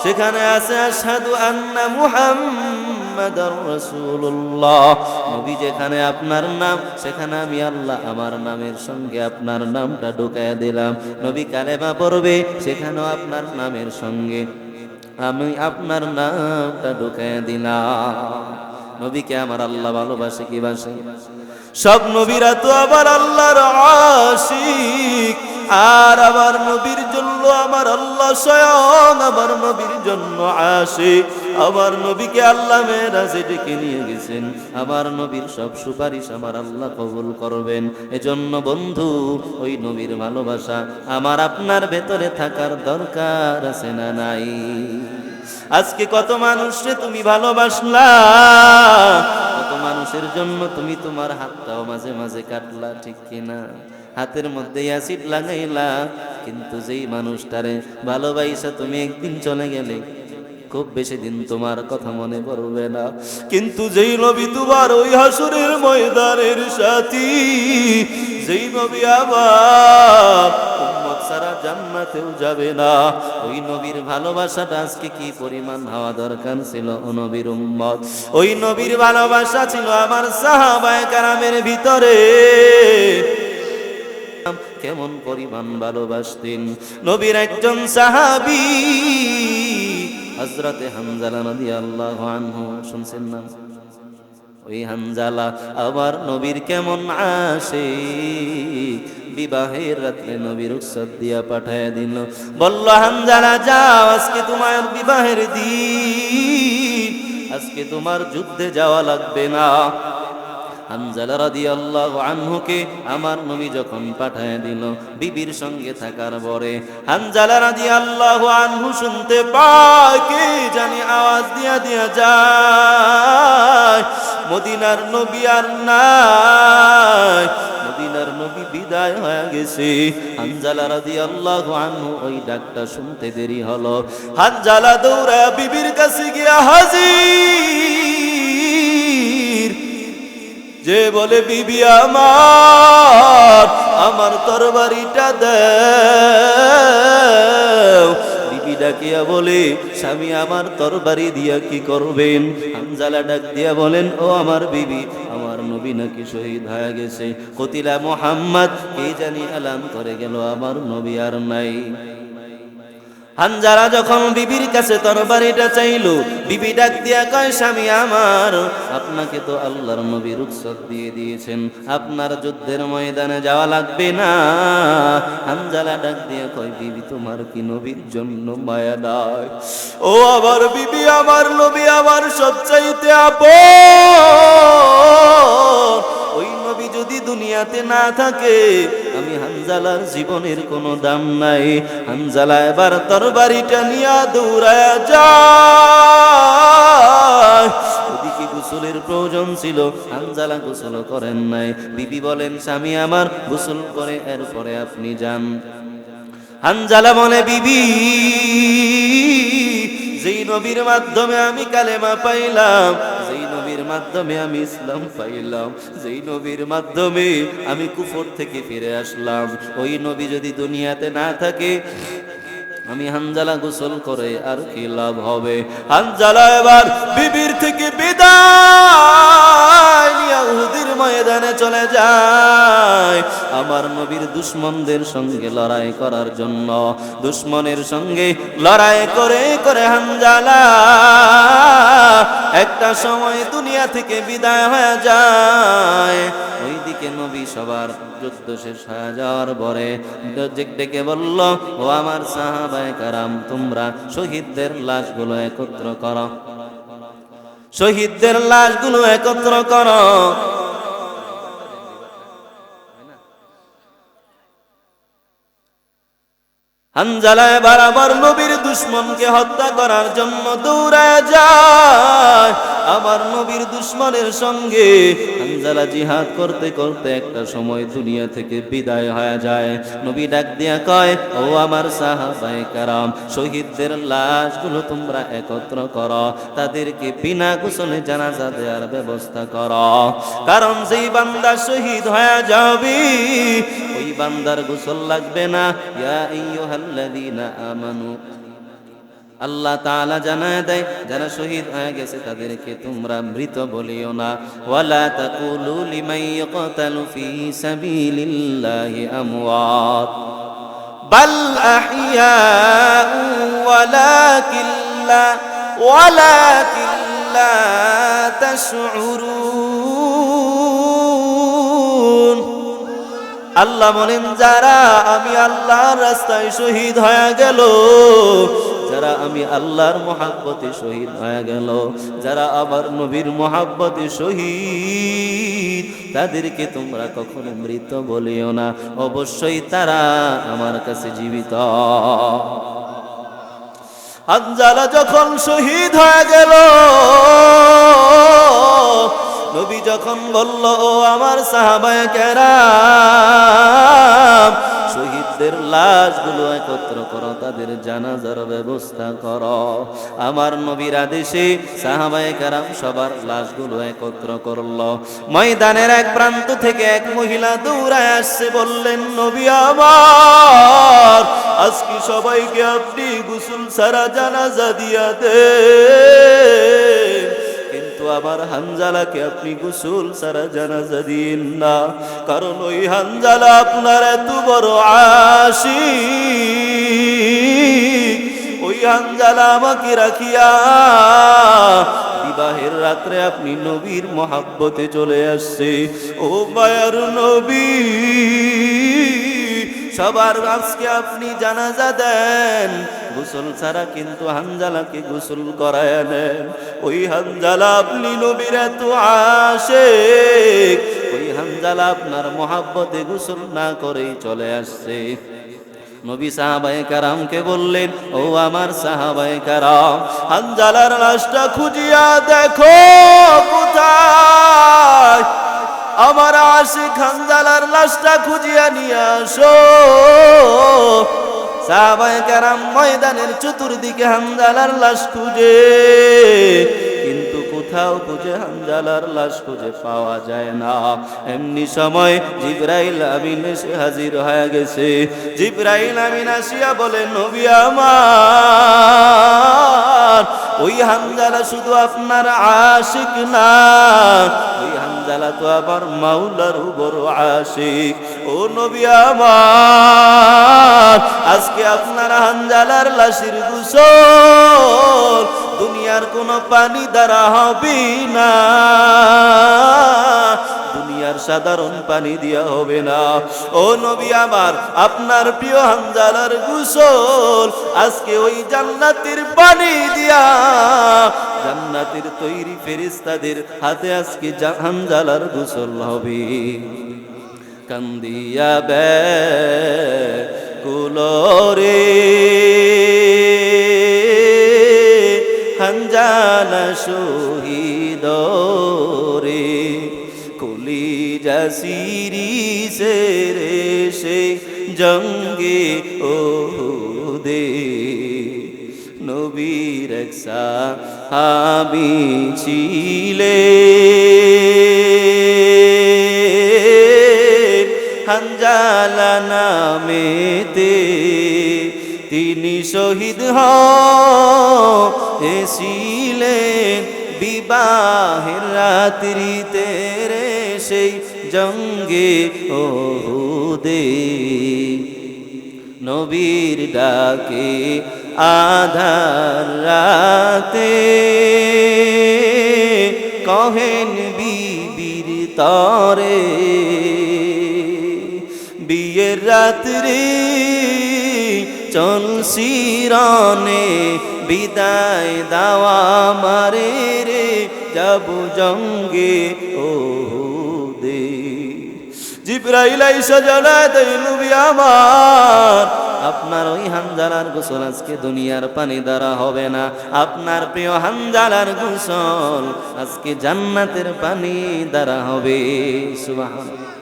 সেখানে আছে আশহাদু আন্না মুহাম্মাদার রাসূলুল্লাহ। নবী যেখানে আপনার নাম, সেখানে আমি আল্লাহ আমার নামের সঙ্গে আপনার নামটা ঢুকায়া দিলাম। নবী কালেমা পড়বে, সেখানেও আপনার নামের সঙ্গে আমি আপনার নামটা ঢুকাইয়া দিলাম। নবীকে আমার আল্লাহ ভালোবাসে কি বাসে? সব নবীরা তো আবার আল্লাহর আশিক, আর আমার নবীর জন্য আমার আল্লাহ স্বয়ং আমার নবীর জন্য আশিক। আমার নবীকে আল্লাহ মেরাজে ডেকে নিয়ে গেছেন, আমার নবীর সব সুপারিশ আমার আল্লাহ কবুল করবেন। এজন্য বন্ধু, ওই নবীর ভালোবাসা আমার আপনার ভেতরে থাকার দরকার আছে না নাই? আজকে কত মানুষে তুমি ভালোবাসলা, কত মানুষের জন্য তুমি তোমার হাতটাও মাঝে মাঝে কাটলা, ঠিক কিনা? হাতের মধ্যে অ্যাসিড লাগাইলা, কিন্তু যেই মানুষটারে ভালোবাসা তুমি একদিন চলে গেলে খুব বেশি দিন তোমার কথা মনে পড়বে না। কিন্তু যেই নবী তোমার ওই হাসরের ময়দানের সাথী, যেই নবী আবার উম্মত ছাড়া জান্নাতেও যাবে না, ওই নবীর ভালোবাসাটা আজকে কি পরিমাণ হওয়া দরকার ছিল ও নবীর উম্মত। ওই নবীর ভালোবাসা ছিল আমার সাহাবায়ে কেরামের ভিতরে কেমন পরিমাণ ভালোবাসতেন। নবীর একজন সাহাবী হযরতে হানজালা রাদিয়াল্লাহু আনহু, শুনছেন না? ওই হানজালা আবার নবীর কেমন আশিক, বিবাহের রাত্রে নবীর রুখসাত দিয়া পাঠায় দিল, বলল হানজালা যাও, আজকে তোমার বিবাহের দিন, আজকে তোমার যুদ্ধে যাওয়া লাগবে না। হানজালা রাদিয়াল্লাহু আনহুকে আমার নবী যখন পাঠায় দিল বিবির সঙ্গে থাকার পরে, হানজালা রাদিয়াল্লাহু আনহু শুনতে পায় কে জানি আওয়াজ দিয়া দিয়া যায়, মদিনার নবী আর নাই, মদিনার নবী বিদায় হয়ে গেছে। হানজালা রাদিয়াল্লাহু আনহু ওই ডাকটা শুনতে দেরি হলো, হানজালা দৌড়া বিবির কাছে গিয়া হাজির, যে বলে বিবি আমার তরবারিটা দাও। বিবি ডাকিয়া বলে স্বামী আমার তরবারি দিয়া কি করবেন? হানজালা ডাক দিয়া বলেন ও আমার বিবি, আমার নবী নাকি শহীদ হয়ে গেছে, কতিলা মুহাম্মদ, কে জানি এলান করে গেল আমার নবী আর নাই। হানজালা যখন বিবির কাছে তরবারিটা চাইল, বিবি ডাক দিয়া কয় স্বামী আমার, আপনাকে তো আল্লাহর নবী রুখসাত দিয়ে দিয়েছেন, আপনার যুদ্ধের ময়দানে যাওয়া লাগবে না। হানজালা ডাক দিয়া কয় বিবি তোমার কি নবীর জন্য মায়া নাই? ও আমার বিবি, আমার নবী আমার সবচাইতে আপন, ওই নবী যদি দুনিয়াতে না থাকে আমি হানজালার জীবনের কোনো দাম নাই। হানজালা এবার তরবারিটা নিয়া দৌড়ায়া যায়। ওদিকে গোসলের প্রয়োজন ছিল, হানজালা গোসল করেন নাই। বিবি বলেন স্বামী আমার গোসল করে এরপরে আপনি যান। হানজালা বলে বিবি, যেই নবীর মাধ্যমে আমি কালেমা পাইলাম, যেই নবীর মাধ্যমে আমি ইসলাম পাইলাম, যেই নবীর মাধ্যমে আমি কুফর থেকে ফিরে আসলাম, ওই নবী যদি দুনিয়াতে না থাকে আমি হানজালা গোসল করে আর কি লাভ হবে? হানজালা এবার বিবির থেকে বিদায় নিয়ে উহুদের ময়দানে চলে যায় আমার নবীর দুশমনদের সঙ্গে লড়াই করার জন্য। দুশমনের সঙ্গে লড়াই করে করে হানজালা একটা সময় দুনিয়া থেকে বিদায় হয়ে যায়। ওইদিকে নবী সবার যুদ্ধ শেষ হয়ে যাওয়ার পরে ডেকে বলল, ও আমার সাহাবায়ে কেরাম, তোমরা শহীদদের লাশগুলো একত্র করো, শহীদদের লাশগুলো একত্র করো। হানজালা বারবার নবীর দুশমনকে হত্যা করার জন্য দৌড়ায় যায়। আমার নবীর দুশমনের সঙ্গে হানজালা জিহাদ করতে করতে একটা সময় দুনিয়া থেকে বিদায় হয়ে যায়। নবী ডাক দিয়া কয়, ও আমার সাহাবায়ে কেরাম, শহীদদের লাশগুলো তোমরা একত্র করো, তাদেরকে বিনা গোসলে জানাজা দেওয়ার ব্যবস্থা করো, কারণ যেই বান্দা শহীদ হয়ে যাবে ওই বান্দার গোসল লাগবে না। ইয়া আইয়ুহাল্লাযীনা আমানু, আল্লাহ তাআলা জানায় দেয় যারা শহীদ হয়ে গেছে তাদেরকে তোমরা মৃত বলিও না। ওয়ালা তাকুলু লিমান ইয়াকতালু ফি সাবিলিল্লাহি আমওয়াত বাল আহইয়াউ ওয়ালাকিন ওয়ালাকিন লা তাশউরুন। আল্লাহ বলেন, যারা আমি আল্লাহর রাস্তায় শহীদ হয়ে গেল, যারা আমি আল্লাহর মহব্বতে শহীদ হয়ে গেল, যারা আমার নবীর মহব্বতে শহীদ, তাদেরকে তোমরা কখনো মৃত বলিও না, অবশ্যই তারা আমার কাছে জীবিত। হানজালা যখন শহীদ হয়ে গেল, নবী যখন বলল, ও আমার সাহাবায়ে কেরাম, শহীদদের লাশগুলো একত্র করো, তাদের জানাজার ব্যবস্থা করো। আমার নবীর আদেশে সাহাবায়ে কেরাম সবার লাশগুলো একত্র করলো। ময়দানের এক প্রান্ত থেকে এক মহিলা দৌড়ায় আসছে, বললেন, নবী আমার, আজকে সবাইকে আপনি গোসল ছাড়া জানাজা দিয়া দেন, কিন্তু আমার হানজালাকে আপনি গোসল ছাড়া জানাজা দিন না, কারণ ওই হানজালা আপনার এত বড় আশিক। ওই হানজালা আমাকে রাখিয়া বিবাহের রাত্রে আপনি নবীর মহব্বতে চলে আসছে। ও মায়ার নবী, সবার আজকে আপনি জানাজা দেন, গোসল ছাড়া কিন্তু হানজালাকে গোসল করায় নেন। ওই হানজালা আপনি নবীর এত আশিক, ওই হানজালা আপনার মহব্বতে গোসল না করেই চলে আসছে। নবী সাহাবায়ে কেরামকে বললেন, ও আমার সাহাবায়ে কেরাম, হানজালার লাশটা খুঁজিয়া দেখো কোথায়, আমার আশিক হানজালার লাশটা খুঁজিয়া নিয়ে আসো। সাহাবায়ে কেরাম ময়দানের চতুর্দিকে হানজালার লাশ খুঁজে, কিন্তু কোথাও খুঁজে হানজালার লাশ খুঁজে পাওয়া যায় না। এমনি সময় জিবরাইল আমিন এসে হাজির হয়ে গেছে। জিবরাইল আমিন আসিয়া বলে, নবী আমার, ওই হানজালা শুধু আপনার আশিক না, ওই হানজালা তো আবার মাওলার বড় আশিক। ও নবী আমার, আজকে আপনার হানজালার লাশের গোসল দুনিয়ার কোন পানি দ্বারা হবে না, দুনিয়ার সাধারণ পানি দিয়া হবে না। ও নবী আমার, আপনার প্রিয় হানজালার গোসল আজকে ওই জান্নাতের পানি দিয়া, জান্নাতের তৈরি ফেরেশতাদের হাতে আজকে হানজালার গোসল হবে। কান্দিয়া কুলরে হানজালা শহীদ রে, কলিজা সিরিসে রে সে জঙ্গে ওহুদে, নবীর এক সাহাবী ছিলেন হানজালা নামেতে, তিনি শহীদ হয়েছিলেন বিবাহের রাত্রিতে রে সেই জঙ্গে ওহুদে। নবীর ডাকে আধার রাতে কহেন বিবির তরে, বিয়ের রাত্রি চল শিরনে বিদায় দাওয়া মারে রে, যাবো জঙ্গে ওহুদে। জিবরাইল আইসা জানায় দেয়, নবী আমার, আপনার ওই হানজালার গোসল আজকে দুনিয়ার পানি দ্বারা হবে না, আপনার প্রিয় হানজালার গোসল আজকে জান্নাতের পানি দ্বারা হবে। সুবহানাল্লাহ।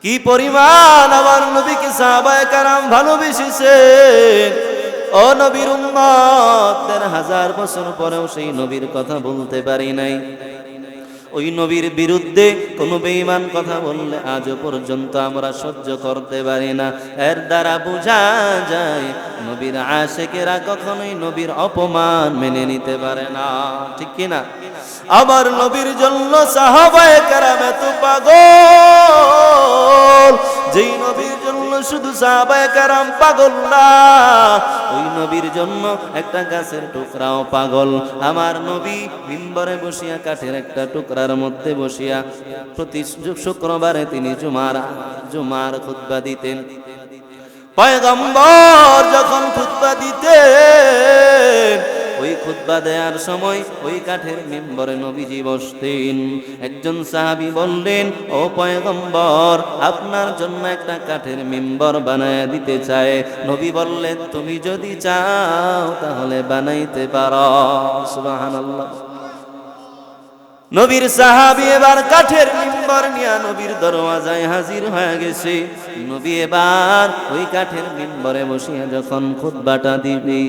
কি পরিমাণ আমার নবীকে সাহাবায়ে কেরাম ভালোবেসেছেন। ও নবীর উম্মত, ১,৫০০ বছর পরেও সেই নবীর কথা বলতে পারি নাই। ওই নবীর বিরুদ্ধে কোনো বেঈমান কথা বললে আজও পর্যন্ত আমরা সহ্য করতে পারি না। এর দ্বারা বোঝা যায় নবীর আশিকেরা কখনোই নবীর অপমান মেনে নিতে পারে না, ঠিক কি না? আমার নবীর জন্য সাহাবায়ে কেরাম এত পাগল, যেই নবীর জন্য শুধু সাহাবায়ে কেরাম পাগল না, ওই নবীর জন্য একটা গাছের টুকরাও পাগল। আমার নবী মিম্বরে বসিয়া কাঠের একটা টুকরার মধ্যে বসিয়া প্রতি শুক্রবারে তিনি জুমার খুতবা দিতেন। পয়গম্বর যখন খুতবা দিতেন, ওই খুতবা দেওয়ার সময় ওই কাঠের মিম্বরে নবীজি বসতেন। একজন সাহাবী বললেন, ও পয়গম্বর, আপনার জন্য একটা কাঠের মিম্বর বানায় দিতে চায়। নবী বললেন, তুমি যদি চাও তাহলে বানাইতে পারো। সুবহানাল্লাহ। নবীর সাহাবী এবার কাঠের মিম্বর নিয়ে নবীর দরওয়াজায় হাজির হয়ে গেছে। নবী এবার ওই কাঠের মিম্বরে বসিয়া যখন খুতবাটা দিবে,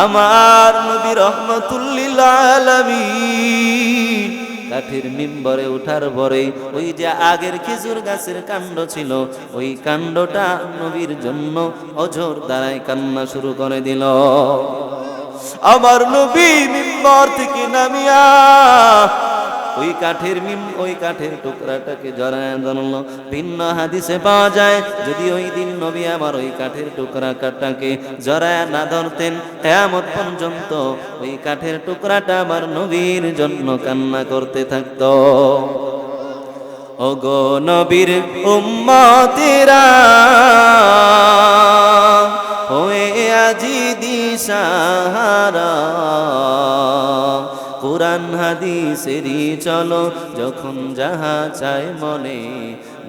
আমার নবী রহমাতুল লিল আলামিন কাঠের মিম্বরে ওঠার পরে ওই যে আগের খেজুর গাছের কাণ্ড ছিল, ওই কাণ্ডটা নবীর জন্য অঝোর দ্বারাই কান্না শুরু করে দিল। আমার নবী মিম্বর থেকে নামিয়া ওই কাঠের টুকরাটাকে জড়ায় ধরল। ভিন্ন হাদিসে পাওয়া যায়, যদি ওই দিন নবী আমার ওই কাঠের টুকরাটাকে জড়ায় না ধরতেন, কিয়ামত পর্যন্ত ওই কাঠের টুকরাটা আমার নবীর জন্য কান্না করতে থাকতো। ওগো নবীর উম্মতেরা হয়ে আজি দিশাহারা, কুরআন হাদিসেরই চলো যখন যাহা চায় মনে,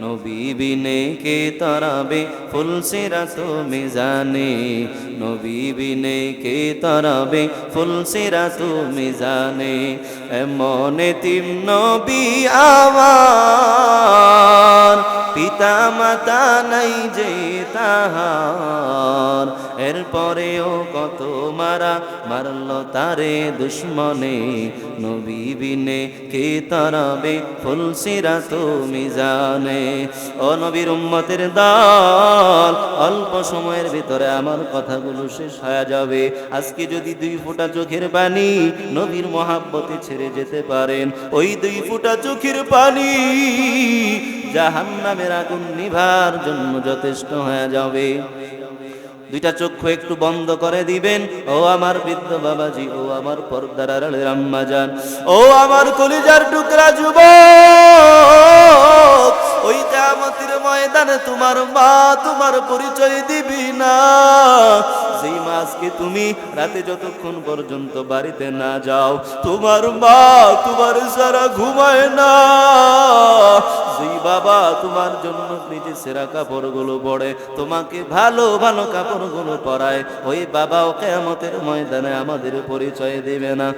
নবী বিনে কে তরাবে ফুলসিরাত মিজানে, নবী বিনে কে তরাবে ফুলসিরাত মিজানে। এমন এতিম নবী আমার, পিতা মাতা নাই যে তাহার, এরপরেও কত মারল তারে দুশ্মনে, নবী বিনে কে তরাবে ফুলসিরাত মিজানে। ও নবীর উম্মতের দল, অল্প সময়ের ভিতরে আমার কথাগুলো শেষ হয়ে যাবে। আজকে যদি 2 ফোঁটা চোখের পানি নবীর মহাব্বতে ছেড়ে যেতে পারেন, ওই 2 ফোঁটা চোখের পানি জাহান্নামের আগুন নিভার জন্য যথেষ্ট হয়ে যাবে। 2টা চক্ষু একটু বন্ধ করে দিবেন। ও আমার বৃদ্ধ বাবাজি, ও আমার পর্দার আড়ালের আম্মা জান, ও আমার কলিজার টুকরা যুবক, ওই কিয়ামতের ময়দানে তোমার মা তোমার পরিচয় দিবি না। যেই মা আজকে তুমি রাতে যতক্ষণ পর্যন্ত বাড়িতে না যাও, তোমার মা তোমার সারা ঘুমায় না। যেই বাবা তোমার জন্য নিজে সেরা কাপড়গুলো পরে, তোমাকে ভালো ভালো কাপড়গুলো পরায়, ওই বাবাও কিয়ামতের ময়দানে আমাদের পরিচয় দেবে না।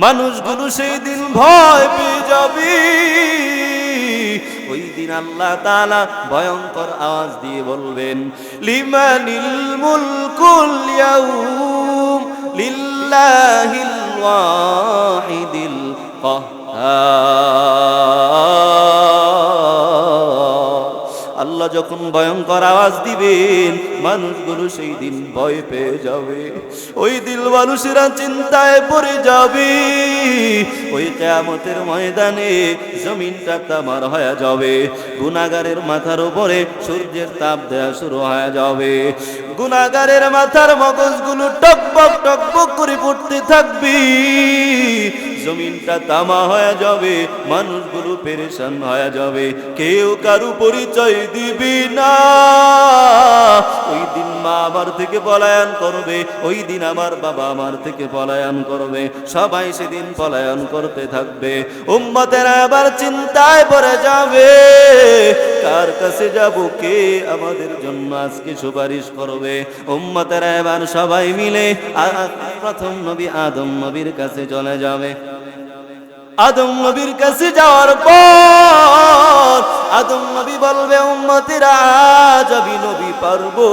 মানুষগুলো সেই দিন ভয় পেয়ে যাবে। ওই দিন আল্লাহ তাআলা ভয়ঙ্কর আওয়াজ দিয়ে বলবেন, লিমানিল মুলকুল ইয়াউম লিল্লাহিল ওয়াহিদিল কাহ্হার। আল্লাহ যখন ভয়ঙ্কর আওয়াজ দিবেন, মানুষগুলো সেই দিন ভয় পেয়ে যাবে। ওই দিন মানুষেরা চিন্তায় পড়ে যাবে। ওই কিয়ামতের ময়দানে জমিনটা তামার হয়ে যাবে। গুনাহগারের মাথার উপরে সূর্যের তাপ দেয়া শুরু হয়ে যাবে। গুনাহগারের মাথার মগজগুলো টকবক টকবক করে পড়তে থাকবে। জমিনটা তামা হয়ে যাবে, মানুষগুলো পেরেশান হয়ে যাবে, কেউ কারু পরিচয় দিবি না। ওই দিন মা আমার থেকে পলায়ন করবে, ওই দিন আমার বাবা আমার থেকে পলায়ন করবে, সবাই সেদিন পলায়ন করতে থাকবে। উম্মতেরা আবার চিন্তায় পড়ে যাবে, কার কাছে যাব, কে আমাদের জন্য আজকে সুপারিশ করবে। উম্মতেরা এবার সবাই মিলে প্রথম নবী আদম নবীর কাছে চলে যাবে। আদম নবীর কাছে যাওয়ার পর আদম নবী বলবে, উম্মতেরা আজ আমি নবী পারবো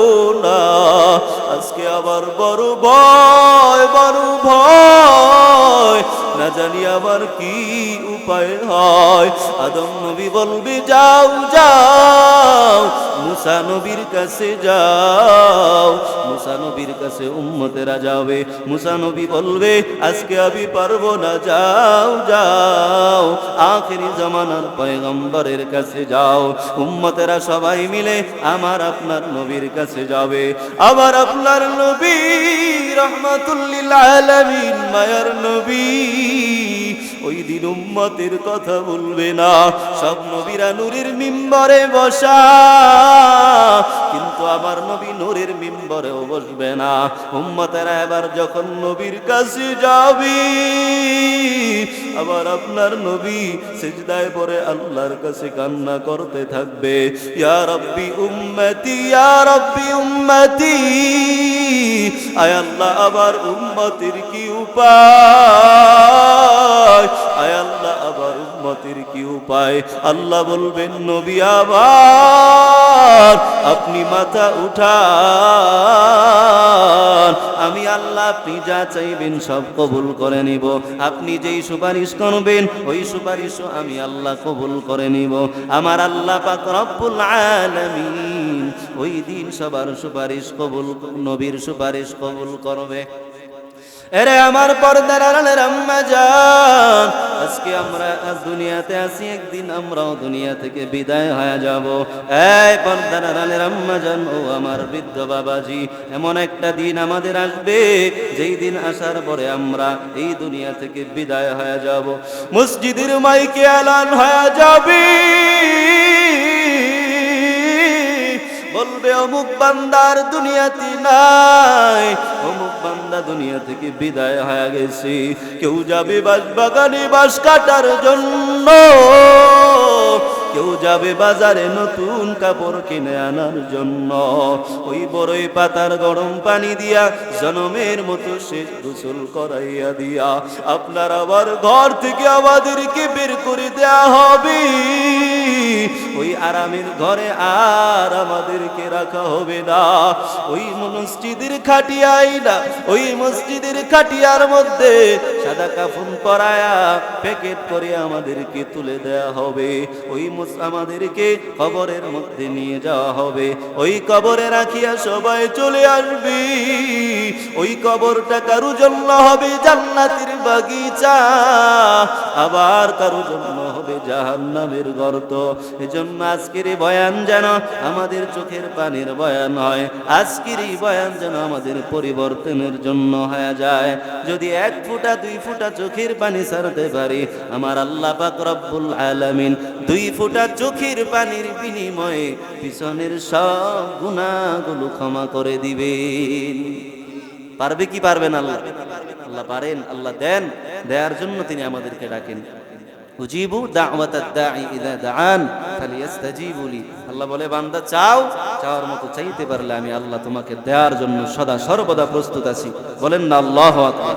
না, আজকে আবার বড় ভয়, না জানি আবার কি উপায় হয়। আদম নবী বলবে যাও যাও, মুসা নবীর কাছে যাও। মুসা নবীর কাছে উম্মতেরা যাবে। মুসা নবী বলবে আজকে আমি পারবো না, যাও যাও আখিরি জামানার পয়গম্বরের কাছে যাও। উম্মতেরা সবাই মিলে আমার আপনার নবীর কাছে যাবে। আমার আপনার নবী রহমাতুল লিল আলামিন, মায়ার নবী, ওই দিন উম্মতের কথা বলবে না। সব নবীরা নূরের মিম্বরে বসা, কিন্তু আমার নবী নূরের মিম্বরেও বসবে না। উম্মতেরা এবার যখন নবীর কাছে যাবে, আবার আপনার নবী সিজদায় পড়ে আল্লাহর কাছে কান্না করতে থাকবে, ইয়া রাব্বি উম্মতি, ইয়া রাব্বি উম্মতি। আয় আল্লাহ আবার উম্মতির কি উপায়, আয় আল্লাহ আবার উম্মতির কি উপায়। আল্লাহ বলবেন নবী আবার আপনি মাথা উঠান, আমি আল্লাহ আপনি যা চাইবেন সব কবুল করে নিব। আপনি যেই সুপারিশ করবেন ওই সুপারিশও আমি আল্লাহ কবুল করে নিব। আমার আল্লাহ পাক রব্বুল আলামিন ওই দিন সবার সুপারিশ কবুল, নবীর সুপারিশ কবুল করবে। এরে আমার পর্দার আড়ালের আম্মা জান, আজকে আমরা দুনিয়াতে আছি, একদিন আমরাও দুনিয়া থেকে বিদায় হয়ে যাব। এই পর্দার আড়ালের আম্মা জান ও আমার বৃদ্ধ বাবাজি, এমন একটা দিন আমাদের আসবে যেই দিন আসার পরে আমরা এই দুনিয়া থেকে বিদায় হয়ে যাব। মসজিদের মাইকে এলান হয়ে যাবে, বলবে অমুক বান্দার দুনিয়াতে নাই, অমুক বান্দা দুনিয়া থেকে বিদায় হয়ে গেছে। কেউ যাবে বাঁশবাগানে বাঁশ কাটার জন্য, কেউ যাবে বাজারে নতুন কাপড় কিনে আনার জন্য। ওই বড়ই পাতার গরম পানি দিয়া জনমের মতো শেষ গোসল করাইয়া দিয়া আপনার আবার ঘর থেকে আমাদেরকে বের করে দেয়া হবে। ওই আরামের ঘরে আর আমাদেরকে রাখা হবে না। ওই মসজিদের খাটিয়াই না, ওই মসজিদের খাটিয়ার মধ্যে সাদা কাফন পরায়া প্যাকেট করে আমাদেরকে তুলে দেয়া হবে। ওই আমাদেরকে কবরের মধ্যে নিয়ে যাওয়া হবে। ওই কবরে রাখিয়া সবাই চলে আসবে। ওই কবরটা কারো জন্য হবে জান্নাতের বাগিচা, আবার কারো জন্য হবে জাহান্নামের গর্ত। এজন্য আজকের এই বয়ান যেন আমাদের চোখের পানির বয়ান হয়, আজকের এই বয়ান যেন আমাদের পরিবর্তনের জন্য হয়ে যায়। যদি 1 ফোঁটা 2 ফোঁটা চোখের পানি ছাড়তে পারি, আমার আল্লাহ পাক রব্বুল আলামিন 2 ফোঁটা চোখের পানির বিনিময়ে পিছনের সব গুনাহগুলো ক্ষমা করে দিবেন। পারবে কি পারবেন আল্লাহ? আল্লাহ পারেন, আল্লাহ দেন, দেওয়ার জন্য তিনি আমাদেরকে ডাকেন। উজিবু দাওয়াতাদ দাঈ ইযা দাআন ফালিয়াস্তাজিবু লি। আল্লাহ বলে বান্দা চাও, চাওয়ার মতো চাইতে পারলে আমি আল্লাহ তোমাকে দেওয়ার জন্য সদা সর্বদা প্রস্তুত আছি। বলেন না আল্লাহু আকবার।